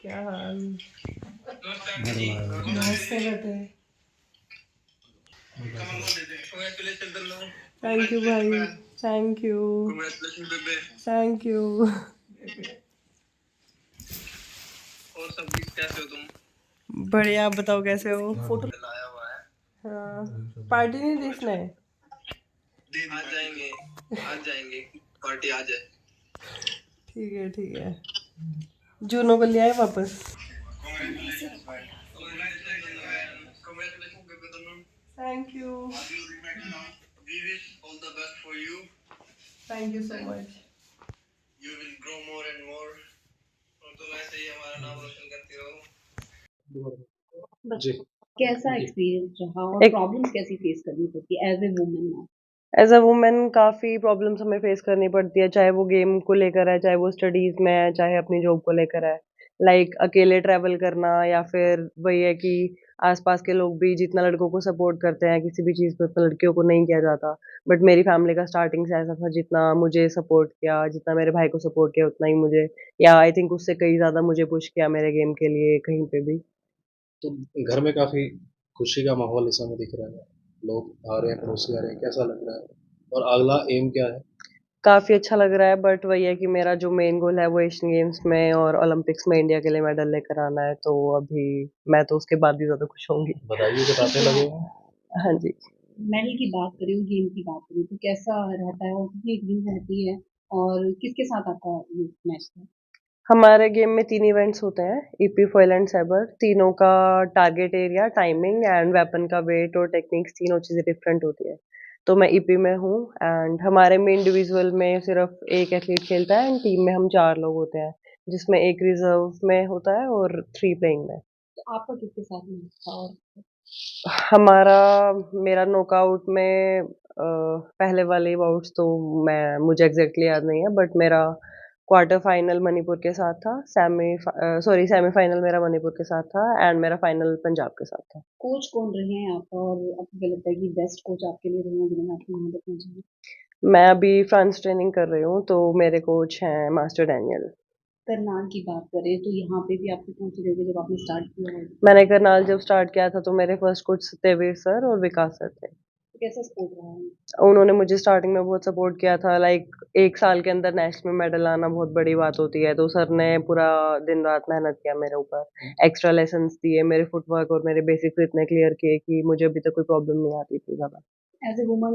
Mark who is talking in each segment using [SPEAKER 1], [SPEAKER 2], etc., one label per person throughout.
[SPEAKER 1] क्या हाल?
[SPEAKER 2] बढ़िया।
[SPEAKER 1] नमस्ते बेटे। थैंक यू भाई। Thank you. Thank you.
[SPEAKER 3] और सब कैसे हो तुम?
[SPEAKER 1] बढ़िया, आप बताओ कैसे हो? फोटो
[SPEAKER 3] लाया हुआ है।
[SPEAKER 1] हाँ, पार्टी नहीं दी इसने?
[SPEAKER 3] आज जाएंगे, आज जाएंगे, पार्टी आज है।
[SPEAKER 1] ठीक है ठीक है। जूनों को ले आए वापस। Thank you.
[SPEAKER 3] We wish all the best for you.
[SPEAKER 1] Thank you so much.
[SPEAKER 3] You will grow more and more. और तुम ऐसे ही हमारा नाम रोशन करते रहो।
[SPEAKER 2] बस
[SPEAKER 4] जी,
[SPEAKER 2] कैसा
[SPEAKER 4] जी।
[SPEAKER 2] एक्सपीरियंस रहा और
[SPEAKER 1] एक
[SPEAKER 2] प्रॉब्लम्स कैसी फेस करनी पड़ती है as a women now?
[SPEAKER 1] As a women काफ़ी प्रॉब्लम्स हमें फेस करनी पड़ती है, चाहे वो गेम को लेकर है, चाहे वो स्टडीज़ में है, चाहे अपनी जॉब को लेकर है। लाइक अकेले ट्रैवल करना या फिर वही है कि आसपास के लोग भी जितना लड़कों को सपोर्ट करते हैं किसी भी चीज़ पे, उतना लड़कियों को नहीं किया जाता। बट मेरी फैमिली का स्टार्टिंग से ऐसा था, जितना मुझे सपोर्ट किया, जितना मेरे भाई को सपोर्ट किया, उतना ही मुझे, या आई थिंक उससे कहीं ज़्यादा मुझे पुश किया मेरे गेम के लिए कहीं पे भी।
[SPEAKER 4] तो घर में काफ़ी खुशी का माहौल इस समय दिख रहा है। लोग आ रहे हैं, पड़ोसी आ रहे हैं, कैसा लग रहा है? और अगला एम क्या है?
[SPEAKER 1] काफ़ी अच्छा लग रहा है, बट वही है कि मेरा जो मेन गोल है वो एशियन गेम्स में और ओलंपिक्स में इंडिया के लिए मेडल लेकर आना है, तो अभी मैं तो उसके बाद भी ज़्यादा खुश होंगी।
[SPEAKER 4] बधाइयों के तांते लगे हुए हैं।
[SPEAKER 1] हाँ जी।
[SPEAKER 2] मेडल की बात करें, गेम की बात करें तो कैसा रहता है और कितनी गेम रहती है और किसके साथ आपका ये मैच था?
[SPEAKER 1] हमारे गेम में 3 इवेंट्स होते हैं, ईपी, फॉयल एंड सैबर। तीनों का target area, timing and weapon का वेट और टेक्निक्स, तीनों चीज़ें डिफरेंट होती है। तो मैं ईपी में हूँ एंड हमारे में इंडिविजुअल में सिर्फ 1 एथलीट खेलता है एंड टीम में हम 4 लोग होते हैं, जिसमें 1 रिजर्व में होता है और 3 प्लेइंग में।
[SPEAKER 2] तो आपका किसके साथ मैच था और
[SPEAKER 1] हमारा मेरा नॉकआउट में पहले वाले बाउट्स तो मैं मुझे एग्ज़ैक्टली याद नहीं है, बट मेरा क्वार्टर फाइनल मणिपुर के साथ था, सेमीफाइनल मेरा मणिपुर के साथ था एंड मेरा फाइनल पंजाब के साथ था।
[SPEAKER 2] कोच कौन रहे हैं आपका और आपको क्या लगता है कि बेस्ट कोच आपके लिए रहे हैं जिन्होंने आपकी मदद पहुंचाई?
[SPEAKER 1] मैं अभी फ्रांस ट्रेनिंग कर रही हूँ, तो मेरे कोच हैं मास्टर डैनियल।
[SPEAKER 2] करनाल की बात करें तो यहाँ पे भी आपके कोच रहे होंगे जब आपने स्टार्ट किया होगा,
[SPEAKER 1] मैंने करनाल जब स्टार्ट किया था तो मेरे फर्स्ट कोच सत्यवीर सर और विकास सर थे।
[SPEAKER 2] तो कैसा सपोर्ट रहा है?
[SPEAKER 1] उन्होंने मुझे स्टार्टिंग में बहुत सपोर्ट किया था, लाइक 1 साल के अंदर नेशनल मेडल आना बहुत बड़ी बात होती है, तो सर ने पूरा दिन-रात मेहनत किया मेरे ऊपर। एक्स्ट्रा लेसन्स दिए, मेरे फुटवर्क और मेरे बेसिक्स इतने क्लियर किए कि मुझे अभी तक कोई प्रॉब्लम नहीं आती थी ज़्यादा।
[SPEAKER 2] एज ए वुमन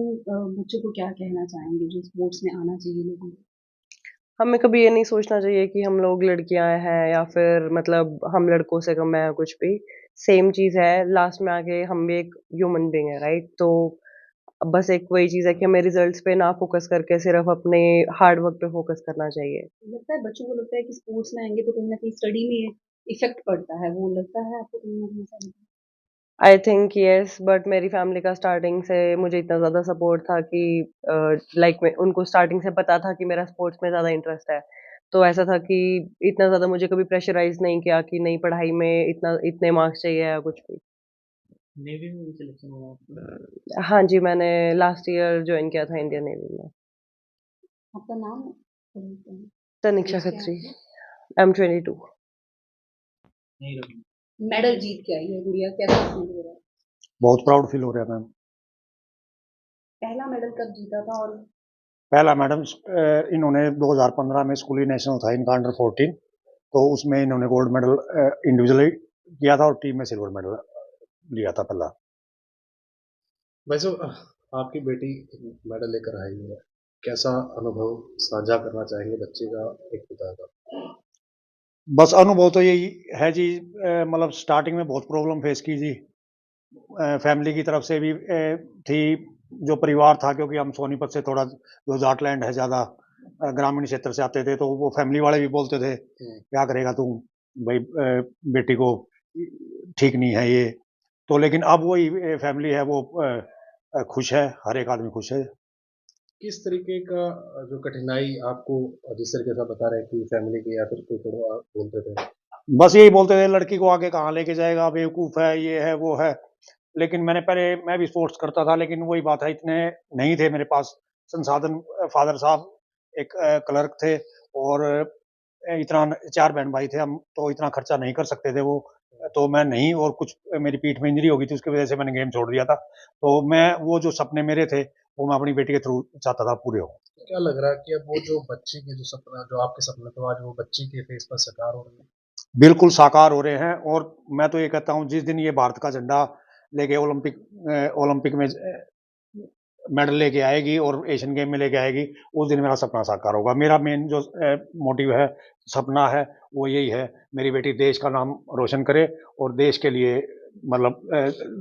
[SPEAKER 2] बच्चों को क्या कहना चाहेंगे जो स्पोर्ट्स में आना चाहिए लोगों को?
[SPEAKER 1] हमें कभी ये नहीं सोचना चाहिए कि हम लोग लड़कियाँ हैं या फिर मतलब हम लड़कों से कम हैं या कुछ भी। सेम चीज़ है, लास्ट में आके हम भी एक ह्यूमन बीइंग है, राइट? तो बस एक वही चीज़ है कि हमें रिज़ल्ट्स पे ना फ़ोकस करके सिर्फ़ अपने हार्ड वर्क पे फ़ोकस करना चाहिए।
[SPEAKER 2] लगता है बच्चों को लगता है कि स्पोर्ट्स में आएँगे तो कहीं न कहीं स्टडी में इफ़ेक्ट पड़ता है, वो लगता है आपको कहीं न कहीं ऐसा?
[SPEAKER 1] आई थिंक येस, बट मेरी फैमिली का स्टार्टिंग से मुझे इतना ज़्यादा सपोर्ट था कि लाइक मैं उनको स्टार्टिंग से पता था कि मेरा स्पोर्ट्स में ज़्यादा इंटरेस्ट है। तो ऐसा था कि इतना ज़्यादा मुझे कभी प्रेशराइज़ नहीं किया कि नहीं पढ़ाई में इतने मार्क्स चाहिए या कुछ भी।
[SPEAKER 4] नेवी में भी सिलेक्शन हुआ आपका?
[SPEAKER 1] हाँ जी, मैंने लास्ट ईयर जॉइन किया था इंडियन नेवी में।
[SPEAKER 2] आपका नाम
[SPEAKER 1] तनिक्षा
[SPEAKER 2] एज क्या
[SPEAKER 1] खत्री,
[SPEAKER 2] है?
[SPEAKER 1] I am 22।
[SPEAKER 4] नहीं रही।
[SPEAKER 2] मेडल जीत के आई है गुड़िया, कैसा फ़ील हो रहा है?
[SPEAKER 5] बहुत प्राउड फील हो रहा है मैम।
[SPEAKER 2] पहला मेडल कब जीता था और
[SPEAKER 5] पहला मैडम इन्होंने 2015 में स्कूली नेशनल था इनका अंडर 14, तो उसमें इन्होंने गोल्ड मेडल इंडिविजुअली किया था और टीम में सिल्वर मेडल लिया था पहला।
[SPEAKER 4] वैसे आपकी बेटी मेडल लेकर आई है, कैसा अनुभव साझा करना चाहेंगे बच्चे का, एक पिता का?
[SPEAKER 5] बस अनुभव तो यही है जी, मतलब स्टार्टिंग में बहुत प्रॉब्लम फेस की जी, फैमिली की तरफ से भी थी, जो परिवार था, क्योंकि हम सोनीपत से थोड़ा जो जाटलैंड है ज़्यादा ग्रामीण क्षेत्र से आते थे, तो वो फैमिली वाले भी बोलते थे क्या करेगा तू भाई, बेटी को ठीक नहीं है ये। तो लेकिन अब वही फैमिली है वो खुश है, हर एक आदमी खुश है।
[SPEAKER 4] किस तरीके का जो कठिनाई आपको जिस तरीके से आप बता रहे हैं कि फैमिली के या फिर कोई थोड़ा बोलते थे?
[SPEAKER 5] बस यही बोलते थे लड़की को आगे कहाँ लेके जाएगा, बेवकूफ़ है, ये है, वो है। लेकिन मैं भी स्पोर्ट्स करता था, लेकिन वही बात है, इतने नहीं थे मेरे पास संसाधन। फादर साहब एक क्लर्क थे और इतना 4 बहन-भाई थे हम, तो इतना खर्चा नहीं कर सकते थे वो, तो मैं नहीं और कुछ मेरी पीठ में इंजरी हो गई थी, उसकी वजह से मैंने गेम छोड़ दिया था। तो मैं वो जो सपने मेरे थे, वो मैं अपनी बेटी के थ्रू चाहता था पूरे हों।
[SPEAKER 4] क्या लग रहा है कि अब वो जो बच्चे के जो सपना जो आपके सपने थे आज वो बच्ची के फेस पर साकार हो रहे हैं?
[SPEAKER 5] बिल्कुल साकार हो रहे हैं और मैं तो ये कहता हूँ जिस दिन ये भारत का झंडा लेके ओलंपिक में मेडल लेके आएगी और एशियन गेम में लेके आएगी, उस दिन मेरा सपना साकार होगा। मेरा मेन जो मोटिव है, सपना है, वो यही है, मेरी बेटी देश का नाम रोशन करे और देश के लिए मतलब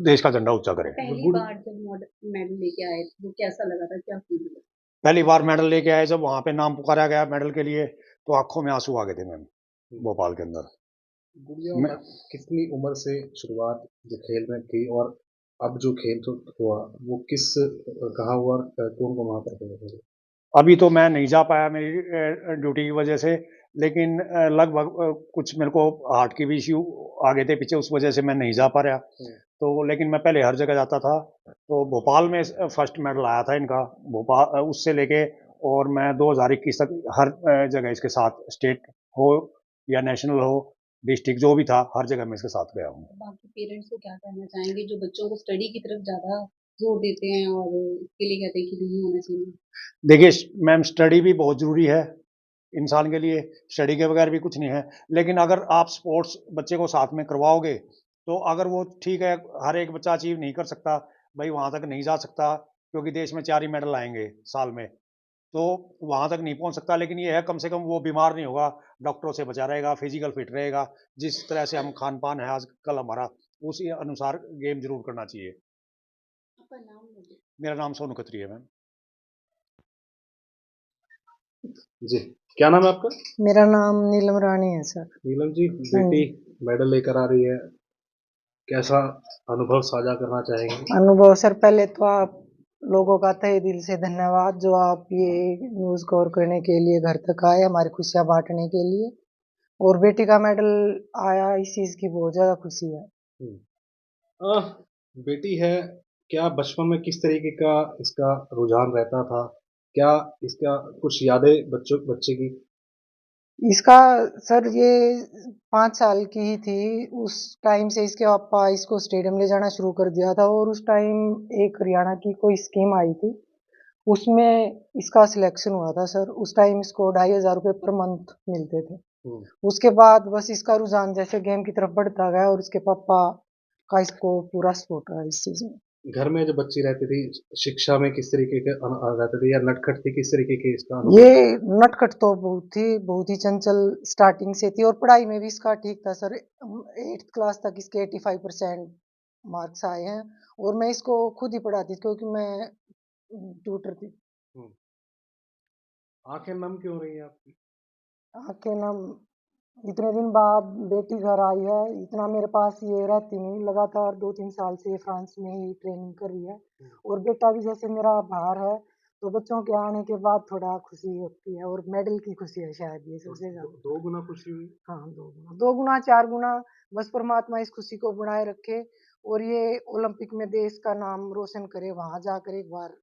[SPEAKER 5] देश का झंडा ऊँचा करे।
[SPEAKER 2] पहली बार जब मेडल लेके आए तो कैसा लगा था, क्या फील हुआ?
[SPEAKER 5] पहली बार मेडल लेके आए जब वहाँ पे नाम पुकारा गया मेडल के लिए, तो आँखों में आँसू आ गए थे मैम, भोपाल के अंदर।
[SPEAKER 4] गुड़िया
[SPEAKER 5] मैं
[SPEAKER 4] कितनी उम्र से शुरुआत जो खेल में की और अब जो खेल जो हुआ वो किस कहाँ हुआ और कौन को वहाँ पर हुआ?
[SPEAKER 5] अभी तो मैं नहीं जा पाया मेरी ड्यूटी की वजह से, लेकिन लगभग कुछ मेरे को हार्ट की भी इश्यू आ गए थे पीछे, उस वजह से मैं नहीं जा पा रहा। तो लेकिन मैं पहले हर जगह जाता था, तो भोपाल में फर्स्ट मेडल आया था इनका, उससे लेके और मैं 2021 तक हर जगह इसके साथ स्टेट हो या नेशनल हो, डिस्ट्रिक्ट जो भी था, हर जगह मैं इसके साथ गया हूँ।
[SPEAKER 2] बाकी पेरेंट्स को क्या कहना चाहेंगे जो बच्चों को स्टडी की तरफ ज़्यादा जोर देते हैं और इसके लिए कहते हैं कि नहीं होना चाहिए?
[SPEAKER 5] देखिए मैम स्टडी भी बहुत ज़रूरी है, इंसान के लिए, स्टडी के बगैर भी कुछ नहीं है। लेकिन अगर आप स्पोर्ट्स बच्चे को साथ में करवाओगे, तो अगर वो ठीक है, हर एक बच्चा अचीव नहीं कर सकता, भई वहाँ तक नहीं जा सकता, क्योंकि देश में 4 ही मेडल आएँगे साल में, तो वहाँ तक नहीं पहुँच सकता। लेकिन ये है कम से कम वो बीमार नहीं होगा, डॉक्टरों से बचा रहेगा, फिज़िकल फिट रहेगा। जिस तरह से हम खान-पान है आजकल हमारा, उसी अनुसार गेम ज़रूर करना चाहिए।
[SPEAKER 2] आपका नाम मुझे
[SPEAKER 5] मेरा नाम सोनू खत्री है मैम।
[SPEAKER 4] जी, क्या नाम है आपका?
[SPEAKER 1] मेरा नाम नीलम रानी है सर।
[SPEAKER 4] नीलम जी,
[SPEAKER 1] हाँ
[SPEAKER 4] बेटी
[SPEAKER 1] जी।
[SPEAKER 4] मेडल लेकर आ रही है, कैसा अनुभव साझा करना चाहेंगे?
[SPEAKER 1] अनुभव सर, पहले तो आप लोगों का तहे दिल से धन्यवाद जो आप ये न्यूज़ कवर करने के लिए घर तक आए, हमारी खुशियाँ बाँटने के लिए। और बेटी का मेडल आया, इस चीज़ की बहुत ज़्यादा खुशी है।
[SPEAKER 4] हुँ। बेटी है, क्या बचपन में किस तरीके का इसका रुझान रहता था? क्या इसका कुछ यादें बच्चे की?
[SPEAKER 1] इसका सर ये 5 साल की ही थी, उस टाइम से इसके पापा इसको स्टेडियम ले जाना शुरू कर दिया था और उस टाइम एक हरियाणा की कोई स्कीम आई थी, उसमें इसका सिलेक्शन हुआ था सर। उस टाइम इसको ₹2500 पर मंथ मिलते थे।
[SPEAKER 4] हुँ।
[SPEAKER 1] उसके बाद बस इसका रुझान जैसे गेम की तरफ बढ़ता गया और उसके पापा का इसको पूरा सपोर्ट रहा इस चीज़ में।
[SPEAKER 4] घर में जब बच्ची रहती थी, शिक्षा में किस तरीके के रहते थे या नटखट थी, किस तरीके के इसका
[SPEAKER 1] ये
[SPEAKER 4] अनुभव?
[SPEAKER 1] नटखट तो बहुत ही चंचल स्टार्टिंग से थी और पढ़ाई में भी इसका ठीक था सर। 8th क्लास तक इसके 85% मार्क्स आए हैं और मैं इसको खुद ही पढ़ाती थी क्योंकि मैं ट्यूटर थी।
[SPEAKER 4] हुँ। आँखें नम क्यों हो रही हैं आपकी?
[SPEAKER 1] आँखें नम इतने दिन बाद बेटी घर आई है, इतना मेरे पास ये रहती नहीं, लगातार 2-3 साल से फ्रांस में ही ट्रेनिंग कर रही है और बेटा भी जैसे मेरा बाहर है, तो बच्चों के आने के बाद थोड़ा खुशी होती है और मेडल की खुशी है शायद ये
[SPEAKER 4] तो
[SPEAKER 1] सबसे
[SPEAKER 4] दो
[SPEAKER 1] ज़्यादा।
[SPEAKER 4] 2 गुना खुशी हुई?
[SPEAKER 1] हाँ, 2 गुना 4 गुना बस परमात्मा इस खुशी को बनाए रखे और ये ओलंपिक में देश का नाम रोशन करे, वहाँ जाकर एक बार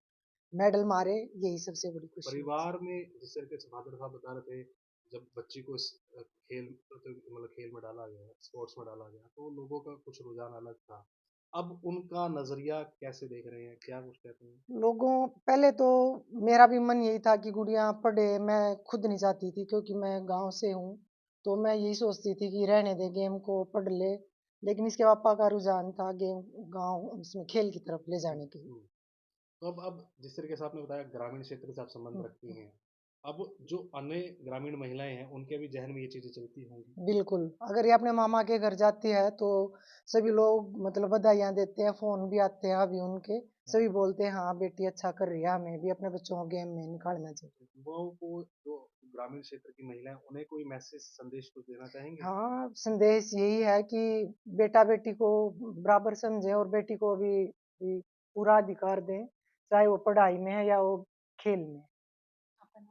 [SPEAKER 1] मेडल मारे, यही सबसे बड़ी खुशी है।
[SPEAKER 4] परिवार में जिस तरीके से फादर साहब बता रहे थे, जब बच्ची को इस मतलब खेल में डाला गया, स्पोर्ट्स में डाला गया, तो लोगों का कुछ रुझान अलग था। अब उनका नज़रिया कैसे देख रहे हैं? क्या कुछ कहते हैं?
[SPEAKER 1] लोगों पहले तो मेरा भी मन यही था कि गुड़िया पढ़े, मैं खुद नहीं चाहती थी क्योंकि मैं गाँव से हूँ, तो मैं यही सोचती थी कि रहने दे गेम को, पढ़ ले, लेकिन इसके पापा का रुझान था गेम गाँव उसमें खेल की तरफ ले
[SPEAKER 4] हुँ,
[SPEAKER 1] जाने के लिए।
[SPEAKER 4] हुँ। तो अब जिस तरीके से आपने बताया ग्रामीण क्षेत्र से आप संबंध
[SPEAKER 1] हुँ,
[SPEAKER 4] रखती
[SPEAKER 1] हुँ।
[SPEAKER 4] हैं। अब जो अन्य ग्रामीण महिलाएँ हैं, उनके भी ज़हन में ये चीज़ें चलती होंगी।
[SPEAKER 1] बिल्कुल, अगर ये अपने मामा के घर जाती है तो सभी लोग मतलब बधाइयाँ देते हैं, फ़ोन भी आते हैं अभी उनके,
[SPEAKER 4] हाँ,
[SPEAKER 1] सभी बोलते हैं हाँ, बेटी अच्छा कर रही है, हमें भी अपने बच्चों को गेम में निकालना चाहिए।
[SPEAKER 4] युवाओं को जो ग्रामीण क्षेत्र की महिलाएँ, उन्हें कोई मैसेज संदेश कुछ देना चाहेंगे?
[SPEAKER 1] हाँ, संदेश यही है कि बेटा-बेटी को बराबर समझें और बेटी को भी पूरा अधिकार दें, चाहे वो पढ़ाई में है या वो खेल में।